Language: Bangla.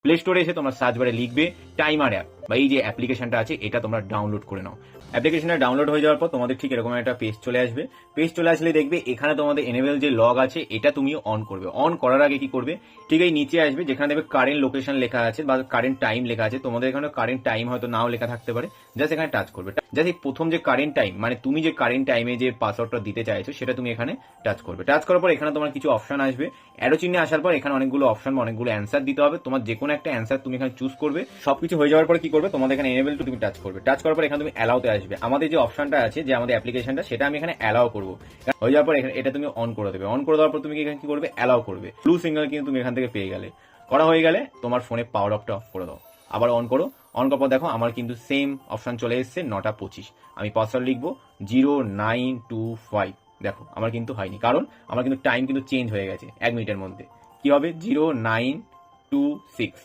প্লে স্টোরে এসে তোমরা সার্চ বারে লিখবে টাইমার অ্যাপ বা এই যে অ্যাপ্লিকেশনটা আছে এটা তোমরা ডাউনলোড করে নাও। অ্যাপ্লিকেশনটা ডাউনলোড হয়ে যাওয়ার পর তোমাদের ঠিক এরকম একটা পেজ চলে আসবে। পেজ চলে আসলে দেখবে এখানে তোমাদের এনেবল যে লগ আছে এটা তুমি অন করবে। অন করার আগে কি করবে, ঠিক এই নিচে আসবে যেখানে দেখবে কারেন্ট লোকেশন লেখা আছে বা কারেন্ট টাইম লেখা আছে। তোমাদের এখানে কারেন্ট টাইম হয়তো নাও লেখা থাকতে পারে, জাস্ট এখানে টাচ করবে। জাস্ট এই প্রথম যে কারেন্ট টাইম মানে তুমি যে কারেন্ট টাইমে যে পাসওয়ার্ডটা দিতে চাইছো সেটা তুমি এখানে টাচ করবে। টাচ করার পর এখানে তোমার কিছু অপশন আসবে। অ্যারো চিহ্নে আসার পর এখানে অনেকগুলো অপশন বা অনেকগুলো অ্যান্সার দিতে হবে। তোমার যে কোনো একটা অ্যান্সার তুমি এখানে চুজ করবে। সবকিছু হয়ে যাওয়ার পর কি করবে, তোমাদের এখানে এনেবল টু তুমি টাচ করবে। টাচ করার পর এখানে তুমি অ্যালাউতে আসবে। আমাদের যে অপশনটা আছে যে আমাদের অ্যাপ্লিকেশনটা সেটা আমি এখানে অ্যালাউ করবো। হয়ে যাওয়ার পর এটা তুমি অন করে দেবে। অন করে দেওয়ার পর তুমি এখানে কি করবে, অ্যালাউ করবে। ব্লু সিগন্যাল কিন্তু তুমি এখান থেকে পেয়ে গেলে। করা হয়ে গেলে তোমার ফোনে পাওয়ার অফটা অফ করে দাও, আবার অন করো। অন করার পর দেখো আমার কিন্তু সেম অপশন চলে এসেছে 9:25। আমি পাসওয়ার্ড লিখবো 0925। দেখো আমার কিন্তু হয়নি, কারণ আমার কিন্তু টাইম কিন্তু চেঞ্জ হয়ে গেছে 1 মিনিটের মধ্যে। কি হবে 0926।